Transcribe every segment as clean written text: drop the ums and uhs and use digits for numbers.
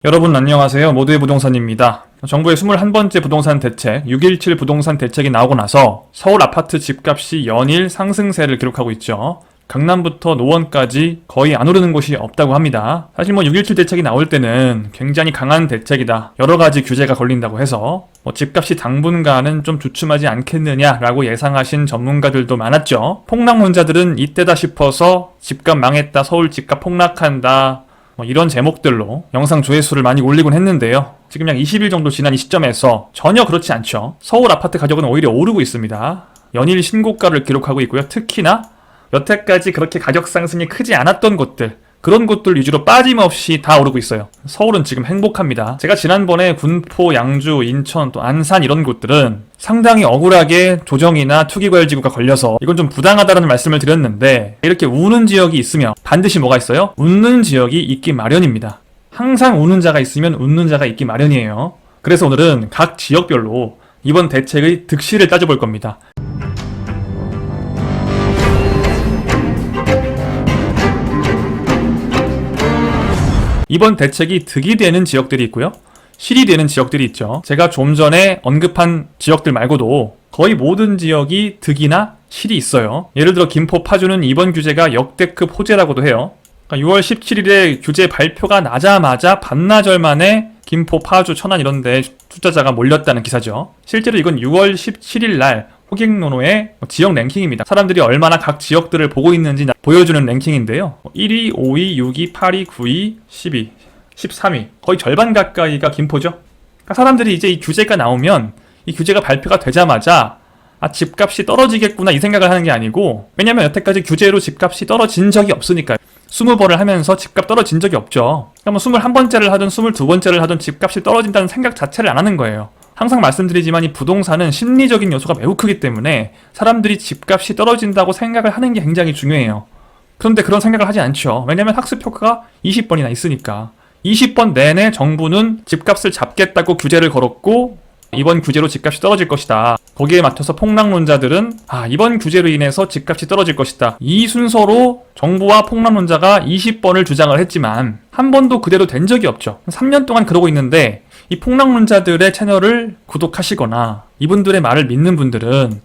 여러분 안녕하세요. 모두의 부동산입니다. 정부의 21번째 부동산 대책 6.17 부동산 대책이 나오고 나서 서울 아파트 집값이 연일 상승세를 기록하고 있죠. 강남부터 노원까지 거의 안 오르는 곳이 없다고 합니다. 사실 6.17 대책이 나올 때는 굉장히 강한 대책이다, 여러 가지 규제가 걸린다고 해서 집값이 당분간은 좀 주춤하지 않겠느냐라고 예상하신 전문가들도 많았죠. 폭락론자들은 이때다 싶어서 집값 망했다, 서울 집값 폭락한다, 이런 제목들로 영상 조회수를 많이 올리곤 했는데요. 지금 약 20일 정도 지난 이 시점에서 전혀 그렇지 않죠. 서울 아파트 가격은 오히려 오르고 있습니다. 연일 신고가를 기록하고 있고요. 특히나 여태까지 그렇게 가격 상승이 크지 않았던 곳들, 그런 곳들 위주로 빠짐없이 다 오르고 있어요. 서울은 지금 행복합니다. 제가 지난번에 군포, 양주, 인천, 또 안산 이런 곳들은 상당히 억울하게 조정이나 투기과열지구가 걸려서 이건 좀 부당하다는 말씀을 드렸는데, 이렇게 우는 지역이 있으면 반드시 뭐가 있어요? 웃는 지역이 있기 마련입니다. 항상 우는 자가 있으면 웃는 자가 있기 마련이에요. 그래서 오늘은 각 지역별로 이번 대책의 득실을 따져볼 겁니다. 이번 대책이 득이 되는 지역들이 있고요, 실이 되는 지역들이 있죠. 제가 좀 전에 언급한 지역들 말고도 거의 모든 지역이 득이나 실이 있어요. 예를 들어 김포, 파주는 이번 규제가 역대급 호재라고도 해요. 그러니까 6월 17일에 규제 발표가 나자마자 반나절 만에 김포, 파주, 천안 이런 데 투자자가 몰렸다는 기사죠. 실제로 이건 6월 17일 날 호객노노의 지역 랭킹입니다. 사람들이 얼마나 각 지역들을 보고 있는지 보여주는 랭킹인데요. 1위, 5위, 6위, 8위, 9위, 10위, 13위. 거의 절반 가까이가 김포죠. 그러니까 사람들이 이제 이 규제가 나오면, 이 규제가 발표가 되자마자 집값이 떨어지겠구나 이 생각을 하는 게 아니고, 왜냐면 여태까지 규제로 집값이 떨어진 적이 없으니까요. 20번을 하면서 집값 떨어진 적이 없죠. 그러니까 21번째를 하든 22번째를 하든 집값이 떨어진다는 생각 자체를 안 하는 거예요. 항상 말씀드리지만 이 부동산은 심리적인 요소가 매우 크기 때문에 사람들이 집값이 떨어진다고 생각을 하는 게 굉장히 중요해요. 그런데 그런 생각을 하지 않죠. 왜냐면 학습효과가 20번이나 있으니까. 20번 내내 정부는 집값을 잡겠다고 규제를 걸었고, 이번 규제로 집값이 떨어질 것이다. 거기에 맞춰서 폭락론자들은 이번 규제로 인해서 집값이 떨어질 것이다. 이 순서로 정부와 폭락론자가 20번을 주장을 했지만 한 번도 그대로 된 적이 없죠. 3년 동안 그러고 있는데, 이 폭락론자들의 채널을 구독하시거나 이분들의 말을 믿는 분들은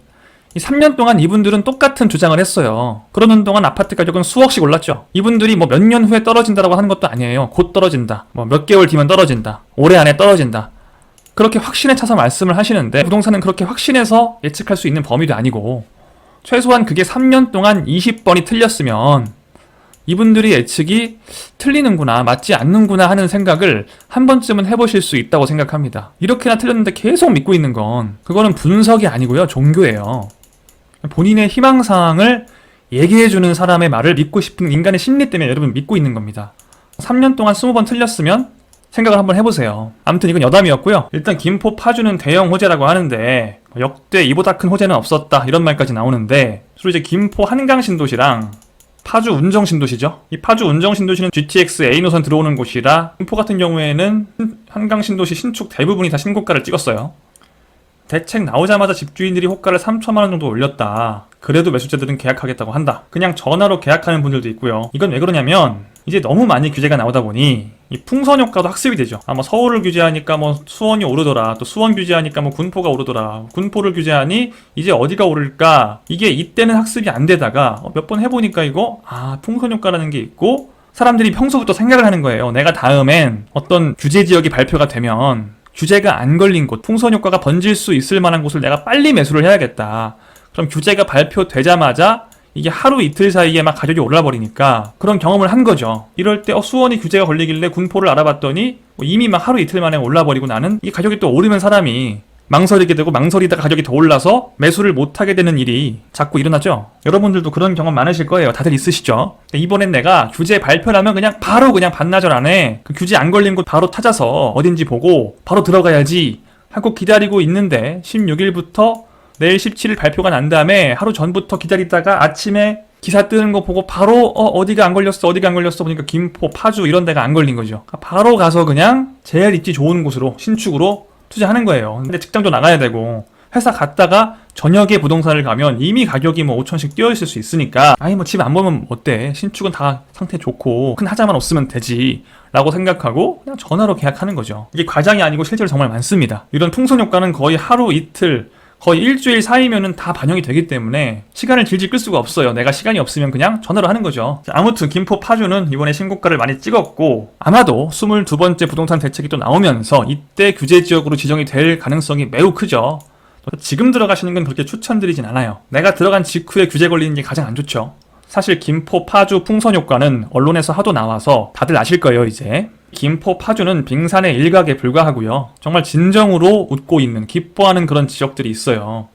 이 3년 동안 이분들은 똑같은 주장을 했어요. 그러는 동안 아파트 가격은 수억씩 올랐죠. 이분들이 몇 년 후에 떨어진다라고 하는 것도 아니에요. 곧 떨어진다, 몇 개월 뒤면 떨어진다, 올해 안에 떨어진다, 그렇게 확신에 차서 말씀을 하시는데, 부동산은 그렇게 확신해서 예측할 수 있는 범위도 아니고, 최소한 그게 3년 동안 20번이 틀렸으면 이분들이 예측이 틀리는구나, 맞지 않는구나 하는 생각을 한 번쯤은 해보실 수 있다고 생각합니다. 이렇게나 틀렸는데 계속 믿고 있는 건, 그거는 분석이 아니고요, 종교예요. 본인의 희망사항을 얘기해주는 사람의 말을 믿고 싶은 인간의 심리 때문에 여러분 믿고 있는 겁니다. 3년 동안 20번 틀렸으면 생각을 한번 해보세요. 아무튼 이건 여담이었고요. 일단 김포, 파주는 대형 호재라고 하는데 역대 이보다 큰 호재는 없었다, 이런 말까지 나오는데, 주로 이제 김포 한강신도시랑 파주 운정신도시죠. 이 파주 운정신도시는 GTX A 노선 들어오는 곳이라, 김포 같은 경우에는 한강신도시 신축 대부분이 다 신고가를 찍었어요. 대책 나오자마자 집주인들이 호가를 3천만 원 정도 올렸다. 그래도 매수자들은 계약하겠다고 한다. 그냥 전화로 계약하는 분들도 있고요. 이건 왜 그러냐면, 이제 너무 많이 규제가 나오다 보니 이 풍선 효과도 학습이 되죠. 서울을 규제하니까 수원이 오르더라, 또 수원 규제하니까 군포가 오르더라, 군포를 규제하니 이제 어디가 오를까, 이게 이때는 학습이 안 되다가 몇 번 해보니까 이거 풍선 효과라는 게 있고, 사람들이 평소부터 생각을 하는 거예요. 내가 다음엔 어떤 규제 지역이 발표가 되면 규제가 안 걸린 곳, 풍선 효과가 번질 수 있을 만한 곳을 내가 빨리 매수를 해야겠다. 그럼 규제가 발표되자마자 이게 하루 이틀 사이에 막 가격이 올라버리니까 그런 경험을 한 거죠. 이럴 때 수원이 규제가 걸리길래 군포를 알아봤더니 이미 막 하루 이틀 만에 올라버리고, 나는 이 가격이 또 오르면 사람이 망설이게 되고, 망설이다가 가격이 더 올라서 매수를 못하게 되는 일이 자꾸 일어나죠. 여러분들도 그런 경험 많으실 거예요. 다들 있으시죠. 이번엔 내가 규제 발표나면 그냥 반나절 안에 그 규제 안 걸린 곳 바로 찾아서 어딘지 보고 바로 들어가야지 하고 기다리고 있는데, 16일부터 내일 17일 발표가 난 다음에 하루 전부터 기다리다가 아침에 기사 뜨는 거 보고 바로 어디가 안 걸렸어 보니까 김포, 파주 이런 데가 안 걸린 거죠. 바로 가서 그냥 제일 입지 좋은 곳으로, 신축으로 투자하는 거예요. 근데 직장도 나가야 되고 회사 갔다가 저녁에 부동산을 가면 이미 가격이 뭐 5천씩 뛰어 있을 수 있으니까 아니 뭐 집 안 보면 어때? 신축은 다 상태 좋고 큰 하자만 없으면 되지 라고 생각하고 그냥 전화로 계약하는 거죠. 이게 과장이 아니고 실제로 정말 많습니다. 이런 풍선 효과는 거의 하루 이틀 거의 일주일 사이면은 다 반영이 되기 때문에 시간을 질질 끌 수가 없어요. 내가 시간이 없으면 그냥 전화로 하는 거죠. 아무튼 김포 파주는 이번에 신고가를 많이 찍었고 아마도 22번째 부동산 대책이 또 나오면서 이때 규제 지역으로 지정이 될 가능성이 매우 크죠. 지금 들어가시는 건 그렇게 추천드리진 않아요. 내가 들어간 직후에 규제 걸리는 게 가장 안 좋죠. 사실 김포 파주 풍선 효과는 언론에서 하도 나와서 다들 아실 거예요 이제. 김포 파주는 빙산의 일각에 불과하고요. 정말 진정으로 웃고 있는 기뻐하는 그런 지역들이 있어요.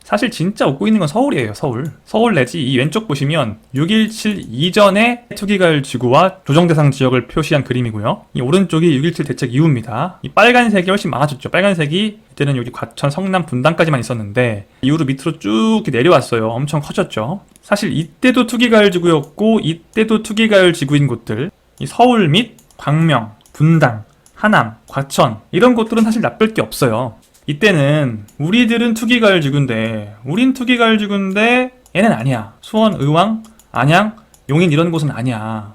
사실 진짜 웃고 있는 건 서울이에요. 서울 내지 이 왼쪽 보시면 6.17 이전의 투기가율 지구와 조정대상 지역을 표시한 그림이고요. 이 오른쪽이 6.17 대책 이후입니다. 이 빨간색이 훨씬 많아졌죠. 빨간색이 이때는 여기 과천, 성남, 분당까지만 있었는데 이후로 밑으로 쭉 내려왔어요. 엄청 커졌죠. 사실 이때도 투기가율 지구였고 이때도 투기가율 지구인 곳들 이 서울 및 광명, 분당, 하남, 과천 이런 곳들은 사실 나쁠 게 없어요. 이때는 우리들은 투기가율 지구인데 우린 투기가율 지구인데 얘는 아니야. 수원, 의왕, 안양, 용인 이런 곳은 아니야.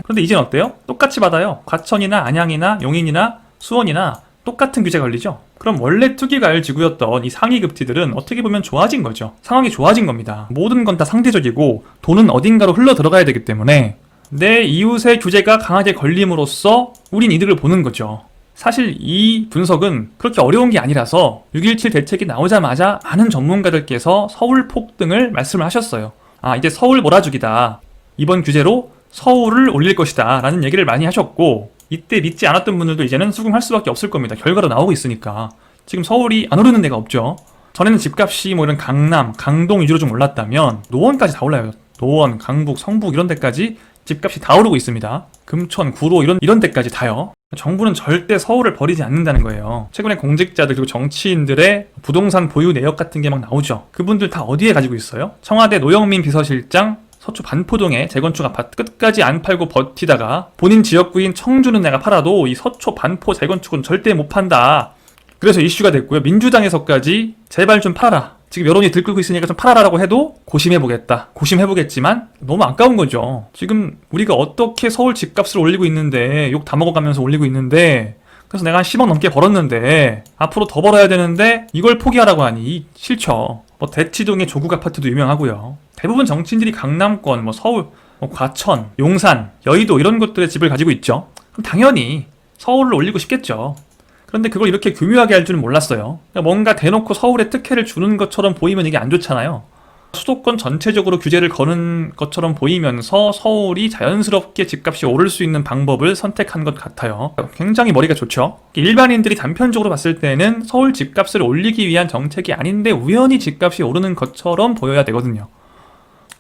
그런데 이젠 어때요? 똑같이 받아요. 과천이나 안양이나 용인이나 수원이나 똑같은 규제 걸리죠? 그럼 원래 투기가율 지구였던 이 상위급지들은 어떻게 보면 좋아진 거죠. 상황이 좋아진 겁니다. 모든 건 다 상대적이고 돈은 어딘가로 흘러 들어가야 되기 때문에 내 이웃의 규제가 강하게 걸림으로써 우린 이득을 보는 거죠. 사실 이 분석은 그렇게 어려운 게 아니라서 6.17 대책이 나오자마자 많은 전문가들께서 서울 폭등을 말씀을 하셨어요. 이제 서울 몰아주기다. 이번 규제로 서울을 올릴 것이다 라는 얘기를 많이 하셨고 이때 믿지 않았던 분들도 이제는 수긍할 수밖에 없을 겁니다. 결과로 나오고 있으니까. 지금 서울이 안 오르는 데가 없죠. 전에는 집값이 뭐 이런 강남, 강동 위주로 좀 올랐다면 노원까지 다 올라요. 노원, 강북, 성북 이런 데까지 집값이 다 오르고 있습니다. 금천, 구로 이런 데까지 다요. 정부는 절대 서울을 버리지 않는다는 거예요. 최근에 공직자들 그리고 정치인들의 부동산 보유 내역 같은 게 막 나오죠. 그분들 다 어디에 가지고 있어요? 청와대 노영민 비서실장 서초 반포동에 재건축 아파트 끝까지 안 팔고 버티다가 본인 지역구인 청주는 내가 팔아도 이 서초 반포 재건축은 절대 못 판다. 그래서 이슈가 됐고요. 민주당에서까지 제발 좀 팔아라. 지금 여론이 들끓고 있으니까 좀 팔아라라고 해도 고심해보겠다. 고심해보겠지만 너무 아까운 거죠. 지금 우리가 어떻게 서울 집값을 올리고 있는데 욕 다 먹어가면서 올리고 있는데 그래서 내가 한 10억 넘게 벌었는데 앞으로 더 벌어야 되는데 이걸 포기하라고 하니 싫죠. 뭐 대치동의 조국 아파트도 유명하고요. 대부분 정치인들이 강남권, 뭐 서울, 뭐 과천, 용산, 여의도 이런 곳들의 집을 가지고 있죠. 그럼 당연히 서울을 올리고 싶겠죠. 그런데 그걸 이렇게 교묘하게 할 줄은 몰랐어요. 그러니까 뭔가 대놓고 서울에 특혜를 주는 것처럼 보이면 이게 안 좋잖아요. 수도권 전체적으로 규제를 거는 것처럼 보이면서 서울이 자연스럽게 집값이 오를 수 있는 방법을 선택한 것 같아요. 굉장히 머리가 좋죠. 일반인들이 단편적으로 봤을 때는 서울 집값을 올리기 위한 정책이 아닌데 우연히 집값이 오르는 것처럼 보여야 되거든요.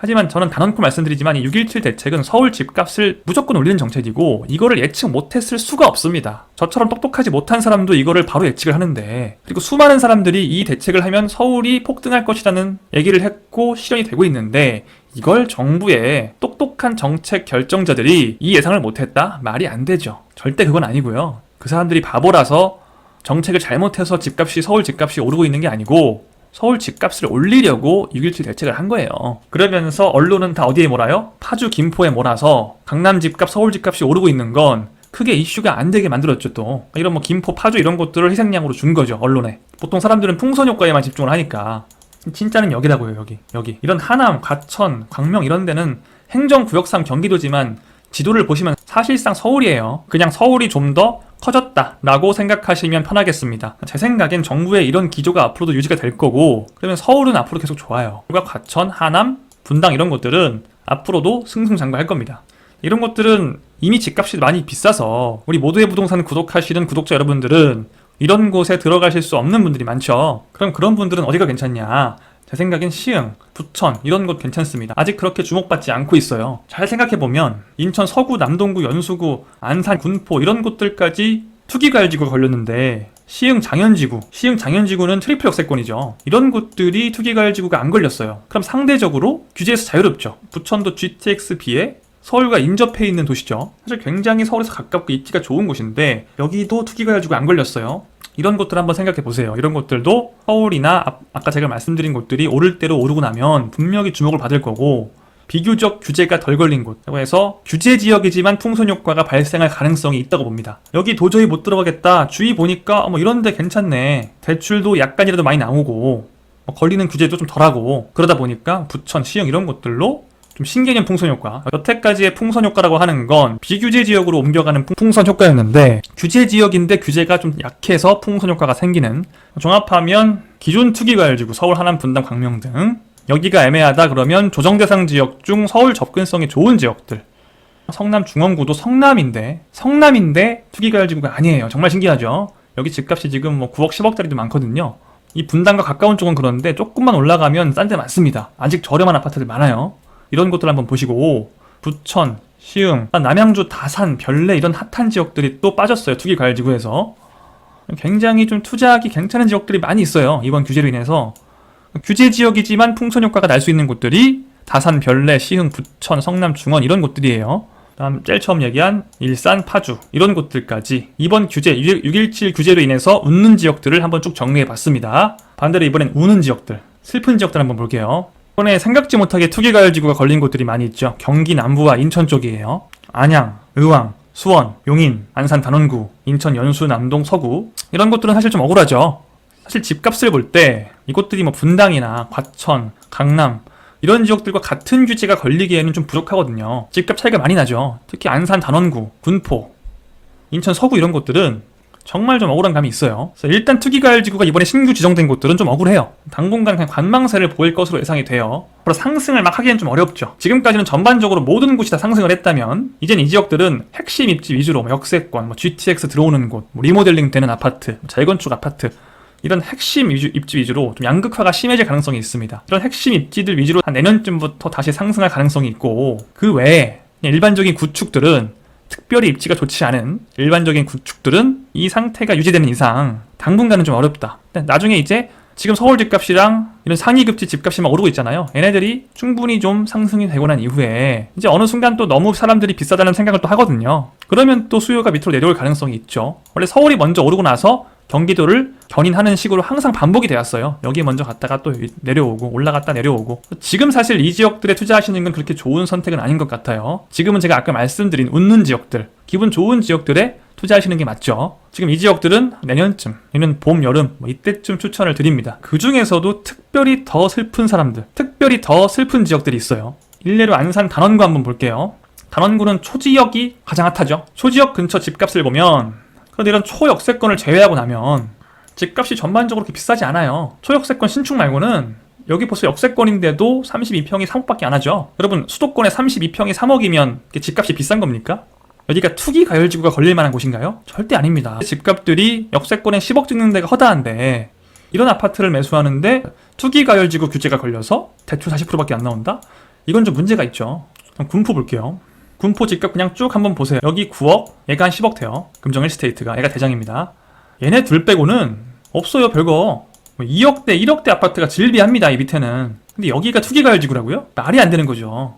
하지만 저는 단언코 말씀드리지만 이 6.17 대책은 서울 집값을 무조건 올리는 정책이고 이거를 예측 못했을 수가 없습니다. 저처럼 똑똑하지 못한 사람도 이거를 바로 예측을 하는데 그리고 수많은 사람들이 이 대책을 하면 서울이 폭등할 것이라는 얘기를 했고 실현이 되고 있는데 이걸 정부의 똑똑한 정책 결정자들이 이 예상을 못했다? 말이 안 되죠. 절대 그건 아니고요. 그 사람들이 바보라서 정책을 잘못해서 서울 집값이 오르고 있는 게 아니고 서울 집값을 올리려고 6.17 대책을 한 거예요. 그러면서 언론은 다 어디에 몰아요? 파주, 김포에 몰아서 강남 집값, 서울 집값이 오르고 있는 건 크게 이슈가 안 되게 만들었죠 또. 이런 뭐 김포, 파주 이런 것들을 희생양으로 준 거죠 언론에. 보통 사람들은 풍선 효과에만 집중을 하니까 진짜는 여기라고요 여기. 이런 하남, 과천, 광명 이런 데는 행정구역상 경기도지만 지도를 보시면 사실상 서울이에요. 그냥 서울이 좀 더 커졌다라고 생각하시면 편하겠습니다. 제 생각엔 정부의 이런 기조가 앞으로도 유지가 될 거고 그러면 서울은 앞으로 계속 좋아요. 그리고 과천, 하남, 분당 이런 것들은 앞으로도 승승장구할 겁니다. 이런 것들은 이미 집값이 많이 비싸서 우리 모두의 부동산 구독하시는 구독자 여러분들은 이런 곳에 들어가실 수 없는 분들이 많죠. 그럼 그런 분들은 어디가 괜찮냐? 제 생각엔 시흥, 부천 이런 곳 괜찮습니다. 아직 그렇게 주목받지 않고 있어요. 잘 생각해보면 인천 서구, 남동구, 연수구, 안산, 군포 이런 곳들까지 투기가율지구가 걸렸는데 시흥 장현지구는 트리플 역세권이죠. 이런 곳들이 투기가율지구가 안 걸렸어요. 그럼 상대적으로 규제에서 자유롭죠. 부천도 GTX 비해 서울과 인접해 있는 도시죠. 사실 굉장히 서울에서 가깝고 입지가 좋은 곳인데 여기도 투기가율지구가 안 걸렸어요. 이런 곳들 한번 생각해 보세요. 이런 곳들도 서울이나 아까 제가 말씀드린 곳들이 오를 대로 오르고 나면 분명히 주목을 받을 거고, 비교적 규제가 덜 걸린 곳이라고 해서 규제 지역이지만 풍선 효과가 발생할 가능성이 있다고 봅니다. 여기 도저히 못 들어가겠다, 주위 보니까 뭐 이런데 괜찮네, 대출도 약간이라도 많이 나오고 뭐 걸리는 규제도 좀 덜하고, 그러다 보니까 부천, 시흥 이런 곳들로 좀 신개념 풍선 효과, 여태까지의 풍선 효과라고 하는 건 비규제 지역으로 옮겨가는 풍선 효과였는데, 규제 지역인데 규제가 좀 약해서 풍선 효과가 생기는, 종합하면 기존 투기과열지구 서울, 하남, 분당, 광명 등 여기가 애매하다 그러면 조정대상 지역 중 서울 접근성이 좋은 지역들, 성남 중원구도 성남인데 투기과열지구가 아니에요. 정말 신기하죠. 여기 집값이 지금 뭐 9억 10억짜리도 많거든요. 이 분당과 가까운 쪽은 그런데 조금만 올라가면 싼 데 많습니다. 아직 저렴한 아파트들 많아요. 이런 곳들 한번 보시고, 부천, 시흥, 남양주, 다산, 별내 이런 핫한 지역들이 또 빠졌어요. 투기과열지구에서. 굉장히 좀 투자하기 괜찮은 지역들이 많이 있어요. 이번 규제로 인해서. 규제 지역이지만 풍선 효과가 날 수 있는 곳들이 다산, 별내, 시흥, 부천, 성남, 중원 이런 곳들이에요. 다음 제일 처음 얘기한 일산, 파주 이런 곳들까지 이번 규제 6.17 규제로 인해서 웃는 지역들을 한번 쭉 정리해봤습니다. 반대로 이번엔 우는 지역들, 슬픈 지역들 한번 볼게요. 이번에 생각지 못하게 투기과열지구가 걸린 곳들이 많이 있죠. 경기 남부와 인천 쪽이에요. 안양, 의왕, 수원, 용인, 안산, 단원구, 인천, 연수, 남동, 서구 이런 곳들은 사실 좀 억울하죠. 사실 집값을 볼 때 이곳들이 뭐 분당이나 과천, 강남 이런 지역들과 같은 규제가 걸리기에는 좀 부족하거든요. 집값 차이가 많이 나죠. 특히 안산, 단원구, 군포, 인천, 서구 이런 곳들은 정말 좀 억울한 감이 있어요. 그래서 일단 투기과열지구가 이번에 신규 지정된 곳들은 좀 억울해요. 당분간 그냥 관망세를 보일 것으로 예상이 돼요. 앞으로 상승을 막 하기엔 좀 어렵죠. 지금까지는 전반적으로 모든 곳이 다 상승을 했다면, 이젠 이 지역들은 핵심 입지 위주로 역세권, GTX 들어오는 곳, 리모델링 되는 아파트, 재건축 아파트 이런 핵심 입지 위주로 좀 양극화가 심해질 가능성이 있습니다. 이런 핵심 입지들 위주로 한 내년쯤부터 다시 상승할 가능성이 있고, 그 외에 일반적인 구축들은, 특별히 입지가 좋지 않은 일반적인 구축들은 이 상태가 유지되는 이상 당분간은 좀 어렵다. 나중에 이제 지금 서울 집값이랑 이런 상위급지 집값이 막 오르고 있잖아요. 얘네들이 충분히 좀 상승이 되고 난 이후에 이제 어느 순간 또 너무 사람들이 비싸다는 생각을 또 하거든요. 그러면 또 수요가 밑으로 내려올 가능성이 있죠. 원래 서울이 먼저 오르고 나서 경기도를 견인하는 식으로 항상 반복이 되었어요. 여기 먼저 갔다가 또 내려오고 올라갔다 내려오고. 지금 사실 이 지역들에 투자하시는 건 그렇게 좋은 선택은 아닌 것 같아요. 지금은 제가 아까 말씀드린 웃는 지역들, 기분 좋은 지역들에 투자하시는 게 맞죠. 지금 이 지역들은 내년쯤, 이는 봄, 여름 이때쯤 추천을 드립니다. 그 중에서도 특별히 더 슬픈 사람들, 특별히 더 슬픈 지역들이 있어요. 일례로 안산 단원구 한번 볼게요. 단원구는 초지역이 가장 핫하죠. 초지역 근처 집값을 보면, 그런데 이런 초역세권을 제외하고 나면 집값이 전반적으로 그렇게 비싸지 않아요. 초역세권 신축 말고는 여기 벌써 역세권인데도 32평이 3억밖에 안 하죠. 여러분, 수도권에 32평이 3억이면 집값이 비싼 겁니까? 여기가 투기과열지구가 걸릴 만한 곳인가요? 절대 아닙니다. 집값들이 역세권에 10억 찍는 데가 허다한데 이런 아파트를 매수하는데 투기과열지구 규제가 걸려서 대출 40%밖에 안 나온다? 이건 좀 문제가 있죠. 그럼 군포 볼게요. 군포 집값 그냥 쭉 한번 보세요. 여기 9억, 얘가 한 10억 돼요. 금정일스테이트가, 얘가 대장입니다. 얘네 둘 빼고는 없어요, 별거. 2억대, 1억대 아파트가 질비합니다, 이 밑에는. 근데 여기가 투기과열지구라고요? 말이 안 되는 거죠.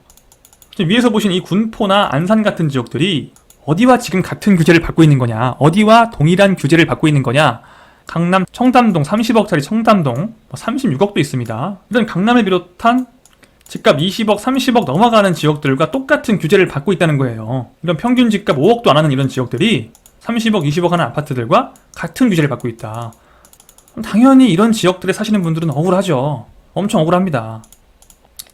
지금 위에서 보신 이 군포나 안산 같은 지역들이 어디와 지금 같은 규제를 받고 있는 거냐, 어디와 동일한 규제를 받고 있는 거냐. 강남 청담동 30억짜리 청담동 36억도 있습니다. 이런 강남을 비롯한 집값 20억, 30억 넘어가는 지역들과 똑같은 규제를 받고 있다는 거예요. 이런 평균 집값 5억도 안 하는 이런 지역들이 30억, 20억 하는 아파트들과 같은 규제를 받고 있다. 당연히 이런 지역들에 사시는 분들은 억울하죠. 엄청 억울합니다.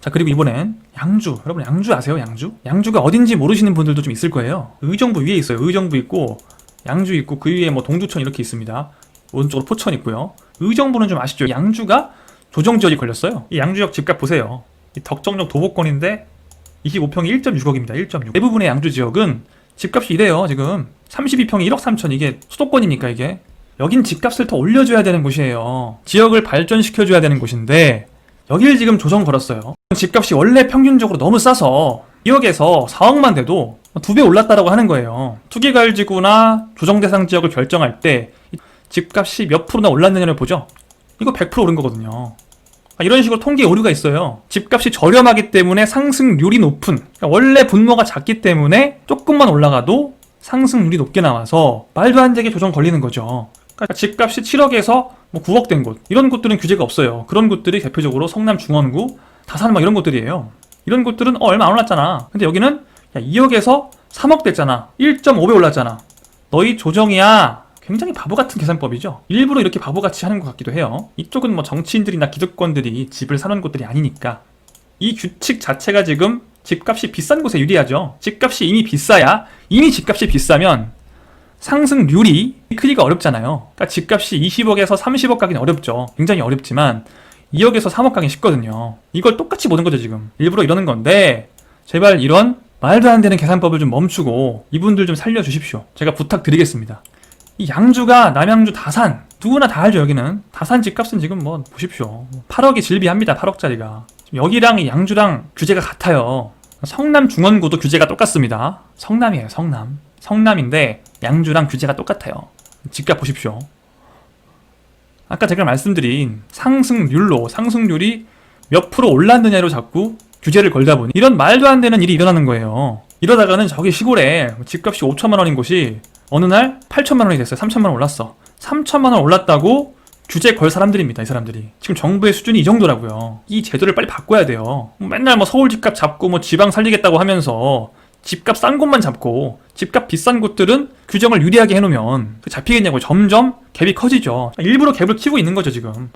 자, 그리고 이번엔 양주. 여러분, 양주 아세요? 양주? 양주가 어딘지 모르시는 분들도 좀 있을 거예요. 의정부 위에 있어요. 의정부 있고 양주 있고 그 위에 뭐 동두천 이렇게 있습니다. 오른쪽으로 포천 있고요. 의정부는 좀 아시죠? 양주가 조정지역이 걸렸어요. 이 양주역 집값 보세요. 이 덕정역 도보권인데 25평이 1.6억입니다. 1.6. 대부분의 양주 지역은 집값이 이래요. 지금 32평이 1억 3천. 이게 수도권이니까 이게. 여긴 집값을 더 올려줘야 되는 곳이에요. 지역을 발전시켜줘야 되는 곳인데 여기를 지금 조정 걸었어요. 집값이 원래 평균적으로 너무 싸서 지역에서 4억만 돼도 2배 올랐다라고 하는 거예요. 투기과열지구나 조정대상 지역을 결정할 때 집값이 몇 프로나 올랐느냐를 보죠. 이거 100% 오른 거거든요. 이런 식으로 통계 오류가 있어요. 집값이 저렴하기 때문에 상승률이 높은, 그러니까 원래 분모가 작기 때문에 조금만 올라가도 상승률이 높게 나와서 말도 안 되게 조정 걸리는 거죠. 그러니까 집값이 7억에서 뭐 9억 된 곳, 이런 곳들은 규제가 없어요. 그런 곳들이 대표적으로 성남 중원구, 다산 막 이런 곳들이에요. 이런 곳들은 얼마 안 올랐잖아. 근데 여기는 야, 2억에서 3억 됐잖아. 1.5배 올랐잖아. 너희 조정이야. 굉장히 바보 같은 계산법이죠. 일부러 이렇게 바보같이 하는 것 같기도 해요. 이쪽은 뭐 정치인들이나 기득권들이 집을 사는 곳들이 아니니까. 이 규칙 자체가 지금 집값이 비싼 곳에 유리하죠. 집값이 이미 비싸야, 이미 집값이 비싸면 상승률이 크기가 어렵잖아요. 그러니까 집값이 20억에서 30억 가기는 어렵죠. 굉장히 어렵지만 2억에서 3억 가긴 쉽거든요. 이걸 똑같이 보는 거죠 지금. 일부러 이러는 건데 제발 이런 말도 안 되는 계산법을 좀 멈추고 이분들 좀 살려주십시오. 제가 부탁드리겠습니다. 이 양주가 남양주 다산, 누구나 다 알죠. 여기는 다산 집값은 지금 뭐 보십시오. 8억이 질비합니다. 8억짜리가. 여기랑 이 양주랑 규제가 같아요. 성남 중원구도 규제가 똑같습니다. 성남이에요. 성남. 성남인데 양주랑 규제가 똑같아요. 집값 보십시오. 아까 제가 말씀드린 상승률이 몇 프로 올랐느냐로 자꾸 규제를 걸다 보니 이런 말도 안 되는 일이 일어나는 거예요. 이러다가는 저기 시골에 집값이 5천만 원인 곳이 어느 날 8천만 원이 됐어요. 3천만 원 올랐어. 3천만 원 올랐다고 규제 걸 사람들입니다. 이 사람들이. 지금 정부의 수준이 이 정도라고요. 이 제도를 빨리 바꿔야 돼요. 맨날 뭐 서울 집값 잡고 뭐 지방 살리겠다고 하면서 집값 싼 곳만 잡고 집값 비싼 곳들은 규정을 유리하게 해놓으면 잡히겠냐고요. 점점 갭이 커지죠. 일부러 갭을 키우고 있는 거죠 지금.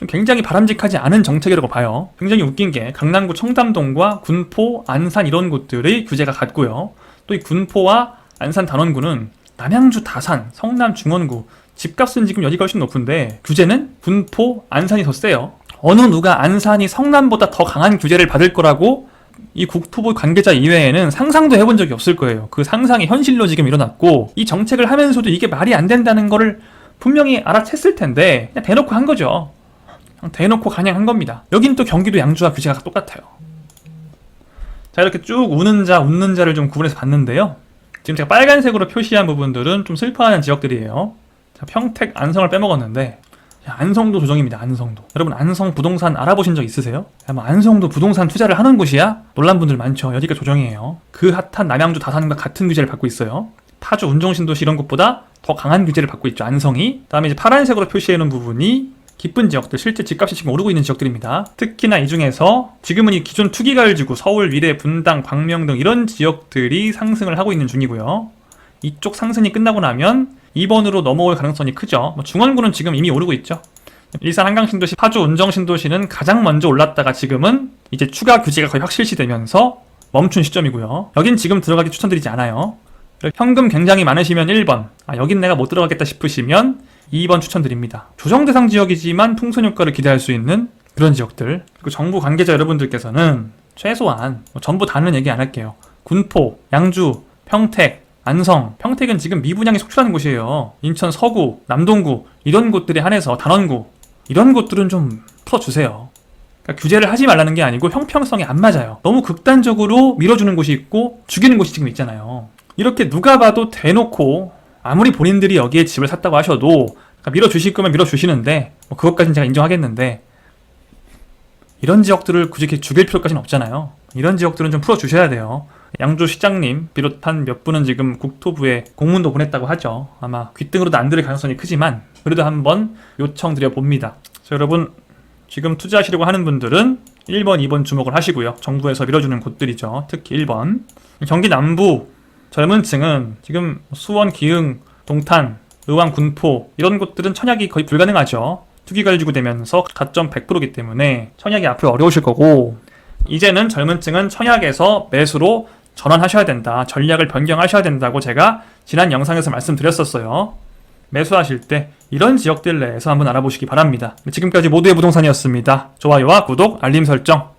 굉장히 바람직하지 않은 정책이라고 봐요. 굉장히 웃긴 게 강남구 청담동과 군포, 안산 이런 곳들의 규제가 같고요. 또 이 군포와 안산 단원구는 남양주 다산, 성남 중원구 집값은 지금 여기가 훨씬 높은데 규제는 군포, 안산이 더 세요. 어느 누가 안산이 성남보다 더 강한 규제를 받을 거라고 이 국토부 관계자 이외에는 상상도 해본 적이 없을 거예요. 그 상상이 현실로 지금 일어났고 이 정책을 하면서도 이게 말이 안 된다는 거를 분명히 알아챘을 텐데 그냥 대놓고 한 거죠. 그냥 대놓고 그냥 한 겁니다. 여긴 또 경기도 양주와 규제가 똑같아요. 자, 이렇게 쭉 우는 자, 웃는 자를 좀 구분해서 봤는데요. 지금 제가 빨간색으로 표시한 부분들은 좀 슬퍼하는 지역들이에요. 자, 평택, 안성을 빼먹었는데 안성도 조정입니다. 안성도. 여러분 안성 부동산 알아보신 적 있으세요? 뭐 안성도 부동산 투자를 하는 곳이야? 놀란 분들 많죠. 여기가 조정이에요. 그 핫한 남양주 다산과 같은 규제를 받고 있어요. 파주 운정신도시 이런 곳보다 더 강한 규제를 받고 있죠. 안성이. 그다음에 이제 파란색으로 표시해놓은 부분이 기쁜 지역들, 실제 집값이 지금 오르고 있는 지역들입니다. 특히나 이 중에서 지금은 이 기존 투기가을지구 서울, 미래, 분당, 광명 등 이런 지역들이 상승을 하고 있는 중이고요. 이쪽 상승이 끝나고 나면 2번으로 넘어올 가능성이 크죠. 중원구는 지금 이미 오르고 있죠. 일산 한강신도시, 파주 운정신도시는 가장 먼저 올랐다가 지금은 이제 추가 규제가 거의 확실시되면서 멈춘 시점이고요. 여긴 지금 들어가기 추천드리지 않아요. 현금 굉장히 많으시면 1번, 여긴 내가 못 들어가겠다 싶으시면 2번 추천드립니다. 조정 대상 지역이지만 풍선 효과를 기대할 수 있는 그런 지역들. 그리고 정부 관계자 여러분들께서는 최소한 전부 다는 얘기 안 할게요. 군포, 양주, 평택, 안성, 평택은 지금 미분양이 속출하는 곳이에요. 인천 서구, 남동구 이런 곳들에 한해서 단원구 이런 곳들은 좀 풀어주세요. 그러니까 규제를 하지 말라는 게 아니고 형평성이 안 맞아요. 너무 극단적으로 밀어주는 곳이 있고 죽이는 곳이 지금 있잖아요. 이렇게 누가 봐도 대놓고 아무리 본인들이 여기에 집을 샀다고 하셔도 그러니까 밀어주실 거면 밀어주시는데 뭐 그것까지는 제가 인정하겠는데 이런 지역들을 굳이 이렇게 죽일 필요까지는 없잖아요. 이런 지역들은 좀 풀어주셔야 돼요. 양주 시장님 비롯한 몇 분은 지금 국토부에 공문도 보냈다고 하죠. 아마 귓등으로도 안 들을 가능성이 크지만 그래도 한번 요청드려 봅니다. 자, 여러분 지금 투자하시려고 하는 분들은 1번, 2번 주목을 하시고요. 정부에서 밀어주는 곳들이죠. 특히 1번. 경기 남부 젊은 층은 지금 수원, 기흥, 동탄, 의왕, 군포 이런 곳들은 청약이 거의 불가능하죠. 투기가을지구 되면서 가점 100%이기 때문에 청약이 앞으로 어려우실 거고 이제는 젊은 층은 청약에서 매수로 전환하셔야 된다. 전략을 변경하셔야 된다고 제가 지난 영상에서 말씀드렸었어요. 매수하실 때 이런 지역들 내에서 한번 알아보시기 바랍니다. 지금까지 모두의 부동산이었습니다. 좋아요와 구독, 알림 설정